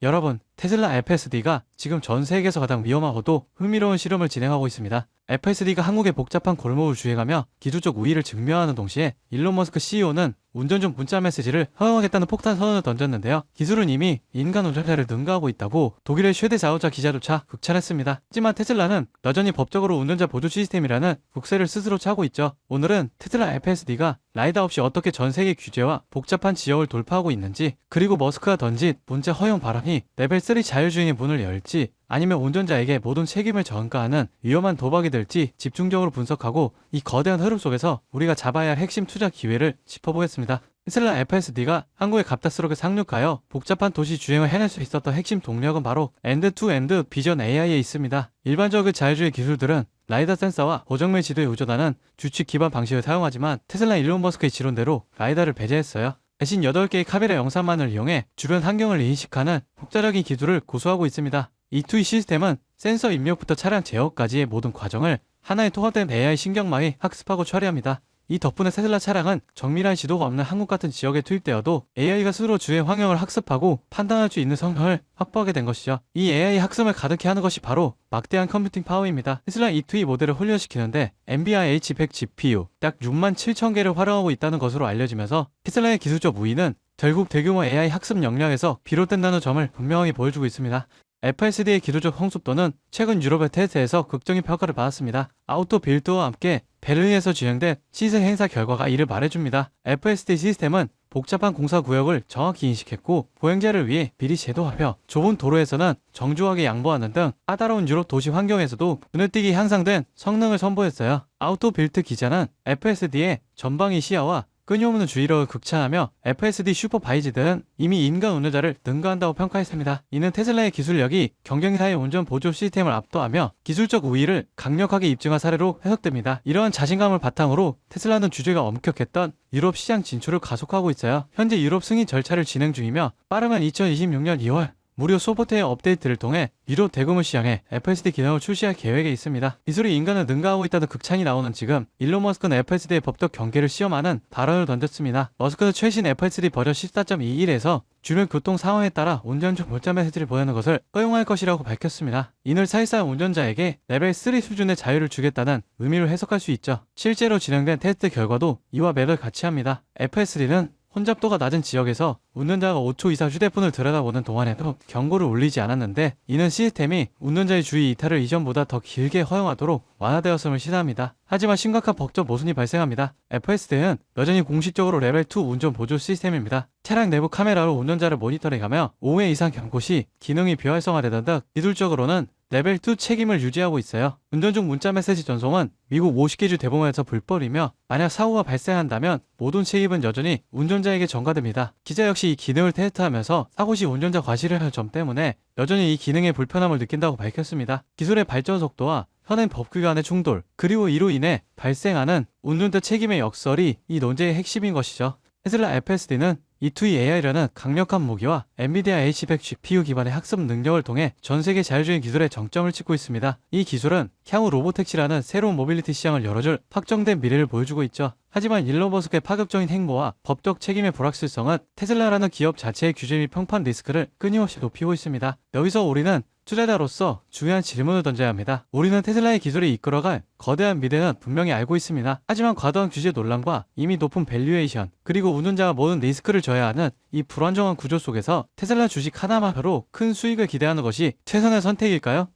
여러분, 테슬라 FSD가 지금 전 세계에서 가장 위험하고도 흥미로운 실험을 진행하고 있습니다. FSD가 한국의 복잡한 골목을 주행하며 기술적 우위를 증명하는 동시에 일론 머스크 CEO는 운전 중 문자 메시지를 허용하겠다는 폭탄 선언을 던졌는데요. 기술은 이미 인간 운전자를 능가하고 있다고 독일의 쉐대 자동차 기자조차 극찬했습니다. 하지만 테슬라는 여전히 법적으로 운전자 보조 시스템이라는 국세를 스스로 차고 있죠. 오늘은 테슬라 FSD가 라이다 없이 어떻게 전 세계 규제와 복잡한 지역을 돌파하고 있는지, 그리고 머스크가 던진 문자 허용 바람이 레벨 3 자율주행의 문을 열지 아니면 운전자에게 모든 책임을 전가하는 위험한 도박이 될지 집중적으로 분석하고 이 거대한 흐름 속에서 우리가 잡아야 할 핵심 투자 기회를 짚어보겠습니다. 테슬라 FSD가 한국에 갑작스럽게 상륙하여 복잡한 도시 주행을 해낼 수 있었던 핵심 동력은 바로 엔드-투-엔드 비전 AI에 있습니다. 일반적인 자율주행 기술들은 라이다 센서와 고정밀 지도에 의존하는 규칙 기반 방식을 사용하지만 테슬라 일론 머스크의 지론대로 라이다를 배제했어요. 대신 8개의 카메라 영상만을 이용해 주변 환경을 인식하는 독자적인 기술을 고수하고 있습니다. E2E 시스템은 센서 입력부터 차량 제어까지의 모든 과정을 하나의 통합된 AI 신경망이 학습하고 처리합니다. 이 덕분에 테슬라 차량은 정밀한 지도가 없는 한국 같은 지역에 투입되어도 AI가 스스로 주행 환경을 학습하고 판단할 수 있는 성능을 확보하게 된 것이죠. 이 AI 학습을 가득히 하는 것이 바로 막대한 컴퓨팅 파워입니다. 테슬라 E2E 모델을 훈련시키는데 NVIDIA H100 GPU 딱 67,000개를 활용하고 있다는 것으로 알려지면서 테슬라의 기술적 우위는 결국 대규모 AI 학습 역량에서 비롯된다는 점을 분명하게 보여주고 있습니다. FSD의 기술적 성숙도는 최근 유럽의 테스트에서 극적인 평가를 받았습니다. 아우토 빌드와 함께 베를린에서 진행된 시세 행사 결과가 이를 말해줍니다. FSD 시스템은 복잡한 공사 구역을 정확히 인식했고 보행자를 위해 미리 제도하며 좁은 도로에서는 정중하게 양보하는 등 까다로운 유럽 도시 환경에서도 눈에 띄게 향상된 성능을 선보였어요. 아우토 빌드 기자는 FSD의 전방위 시야와 끊임없는 주의력을 극찬하며 FSD 슈퍼바이즈들은 이미 인간 운전자를 능가한다고 평가했습니다. 이는 테슬라의 기술력이 경쟁사의 운전 보조 시스템을 압도하며 기술적 우위를 강력하게 입증한 사례로 해석됩니다. 이러한 자신감을 바탕으로 테슬라는 주제가 엄격했던 유럽 시장 진출을 가속하고 있어요. 현재 유럽 승인 절차를 진행 중이며 빠르면 2026년 2월 무료 소프트웨어 업데이트를 통해 유럽 대규모 시장에 FSD 기능을 출시할 계획에 있습니다. 기술이 인간을 능가하고 있다는 극찬이 나오는 지금 일론 머스크는 FSD의 법적 경계를 시험하는 발언을 던졌습니다. 머스크는 최신 FSD 버전 14.21에서 주변 교통 상황에 따라 운전 중 문자 메시지를 보내는 것을 허용할 것이라고 밝혔습니다. 이는 사실상 운전자에게 레벨 3 수준의 자유를 주겠다는 의미로 해석할 수 있죠. 실제로 진행된 테스트 결과도 이와 맥을 같이 합니다. FSD는 혼잡도가 낮은 지역에서 운전자가 5초 이상 휴대폰을 들여다보는 동안에도 경고를 울리지 않았는데, 이는 시스템이 운전자의 주의 이탈을 이전보다 더 길게 허용하도록 완화되었음을 시사합니다. 하지만 심각한 법적 모순이 발생합니다. FSD는 여전히 공식적으로 레벨 2 운전 보조 시스템입니다. 차량 내부 카메라로 운전자를 모니터링하며 5회 이상 경고 시 기능이 비활성화되던 등 기술적으로는 레벨 2 책임을 유지하고 있어요. 운전 중 문자 메시지 전송은 미국 50개 주 대법원에서 불법이며 만약 사고가 발생한다면 모든 책임은 여전히 운전자에게 전가됩니다. 기자 역시 이 기능을 테스트하면서 사고 시 운전자 과실을 할 점 때문에 여전히 이 기능의 불편함을 느낀다고 밝혔습니다. 기술의 발전 속도와 현행 법규 간의 충돌, 그리고 이로 인해 발생하는 운전자 책임의 역설이 이 논제의 핵심인 것이죠. 테슬라 FSD는 E2E AI라는 강력한 무기와 엔비디아 H100 GPU 기반의 학습 능력을 통해 전세계 자율주행 기술에 정점을 찍고 있습니다. 이 기술은 향후 로보택시라는 새로운 모빌리티 시장을 열어줄 확정된 미래를 보여주고 있죠. 하지만 일론 머스크의 파격적인 행보와 법적 책임의 불확실성은 테슬라라는 기업 자체의 규제 및 평판 리스크를 끊임없이 높이고 있습니다. 여기서 우리는 투자자로서 중요한 질문을 던져야 합니다. 우리는 테슬라의 기술이 이끌어갈 거대한 미래는 분명히 알고 있습니다. 하지만 과도한 규제 논란과 이미 높은 밸류에이션, 그리고 운전자가 모든 리스크를 져야 하는 이 불안정한 구조 속에서 테슬라 주식 하나만으로 큰 수익을 기대하는 것이 최선의 선택일까요?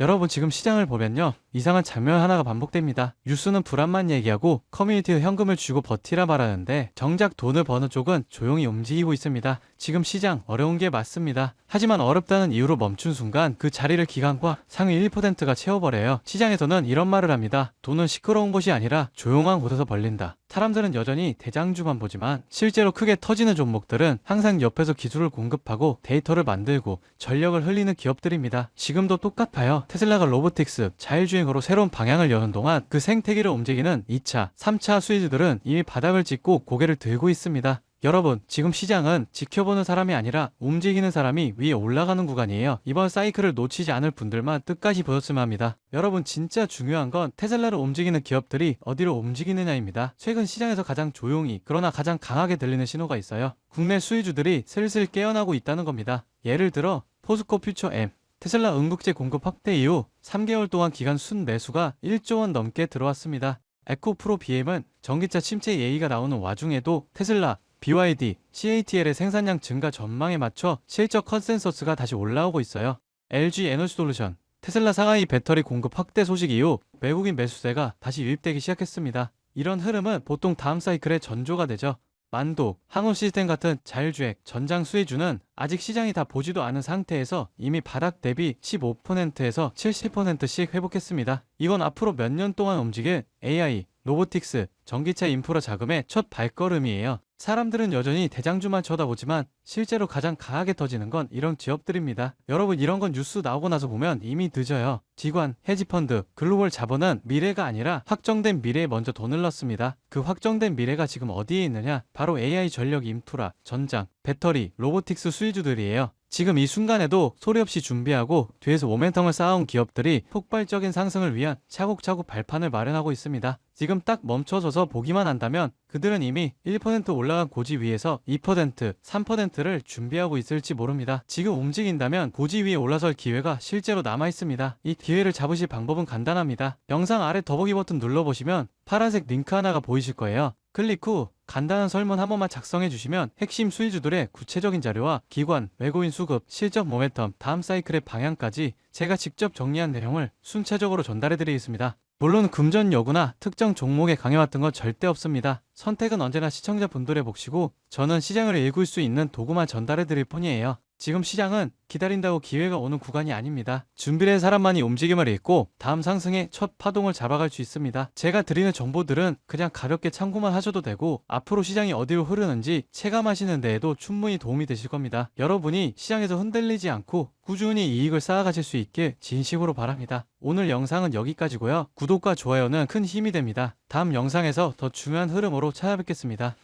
여러분, 지금 시장을 보면요, 이상한 장면 하나가 반복됩니다. 뉴스는 불안만 얘기하고 커뮤니티에 현금을 주고 버티라 말하는데 정작 돈을 버는 쪽은 조용히 움직이고 있습니다. 지금 시장 어려운 게 맞습니다. 하지만 어렵다는 이유로 멈춘 순간 그 자리를 기관과 상위 1%가 채워버려요. 시장에서는 이런 말을 합니다. 돈은 시끄러운 곳이 아니라 조용한 곳에서 벌린다. 사람들은 여전히 대장주만 보지만 실제로 크게 터지는 종목들은 항상 옆에서 기술을 공급하고 데이터를 만들고 전력을 흘리는 기업들입니다. 지금도 똑같아요. 테슬라가 로보틱스, 자율주행으로 새로운 방향을 여는 동안 그 생태계를 움직이는 2차, 3차 수혜주들은 이미 바닥을 찍고 고개를 들고 있습니다. 여러분, 지금 시장은 지켜보는 사람이 아니라 움직이는 사람이 위에 올라가는 구간이에요. 이번 사이클을 놓치지 않을 분들만 끝까지 보셨으면 합니다. 여러분, 진짜 중요한 건 테슬라를 움직이는 기업들이 어디로 움직이느냐입니다. 최근 시장에서 가장 조용히 그러나 가장 강하게 들리는 신호가 있어요. 국내 수혜주들이 슬슬 깨어나고 있다는 겁니다. 예를 들어 포스코 퓨처 M, 테슬라 응급제 공급 확대 이후 3개월 동안 기간 순 매수가 1조 원 넘게 들어왔습니다. 에코프로 BM은 전기차 침체 얘기가 나오는 와중에도 테슬라, BYD, CATL의 생산량 증가 전망에 맞춰 실적 컨센서스가 다시 올라오고 있어요. LG 에너지솔루션, 테슬라 상하이 배터리 공급 확대 소식 이후 외국인 매수세가 다시 유입되기 시작했습니다. 이런 흐름은 보통 다음 사이클의 전조가 되죠. 만도, 항우 시스템 같은 자율주행, 전장 수혜주는 아직 시장이 다 보지도 않은 상태에서 이미 바닥 대비 15%에서 70%씩 회복했습니다. 이건 앞으로 몇 년 동안 움직일 AI, 로보틱스, 전기차 인프라 자금의 첫 발걸음이에요. 사람들은 여전히 대장주만 쳐다보지만 실제로 가장 강하게 터지는 건 이런 기업들입니다. 여러분, 이런 건 뉴스 나오고 나서 보면 이미 늦어요. 기관, 헤지펀드, 글로벌 자본은 미래가 아니라 확정된 미래에 먼저 돈을 넣습니다. 그 확정된 미래가 지금 어디에 있느냐? 바로 AI 전력 인프라, 전장, 배터리, 로보틱스 수혜주들이에요. 지금 이 순간에도 소리 없이 준비하고 뒤에서 모멘텀을 쌓아온 기업들이 폭발적인 상승을 위한 차곡차곡 발판을 마련하고 있습니다. 지금 딱 멈춰서서 보기만 한다면 그들은 이미 1% 올라간 고지 위에서 2%, 3%를 준비하고 있을지 모릅니다. 지금 움직인다면 고지 위에 올라설 기회가 실제로 남아 있습니다. 이 기회를 잡으실 방법은 간단합니다. 영상 아래 더보기 버튼 눌러보시면 파란색 링크 하나가 보이실 거예요. 클릭 후 간단한 설문 한 번만 작성해 주시면 핵심 수혜주들의 구체적인 자료와 기관, 외국인 수급, 실적 모멘텀, 다음 사이클의 방향까지 제가 직접 정리한 내용을 순차적으로 전달해 드리겠습니다. 물론 금전 여부나 특정 종목에 강해왔던 건 절대 없습니다. 선택은 언제나 시청자분들의 몫이고 저는 시장을 읽을 수 있는 도구만 전달해 드릴 뿐이에요. 지금 시장은 기다린다고 기회가 오는 구간이 아닙니다. 준비된 사람만이 움직임을 읽고 다음 상승의 첫 파동을 잡아갈 수 있습니다. 제가 드리는 정보들은 그냥 가볍게 참고만 하셔도 되고 앞으로 시장이 어디로 흐르는지 체감하시는 데에도 충분히 도움이 되실 겁니다. 여러분이 시장에서 흔들리지 않고 꾸준히 이익을 쌓아가실 수 있길 진심으로 바랍니다. 오늘 영상은 여기까지고요. 구독과 좋아요는 큰 힘이 됩니다. 다음 영상에서 더 중요한 흐름으로 찾아뵙겠습니다.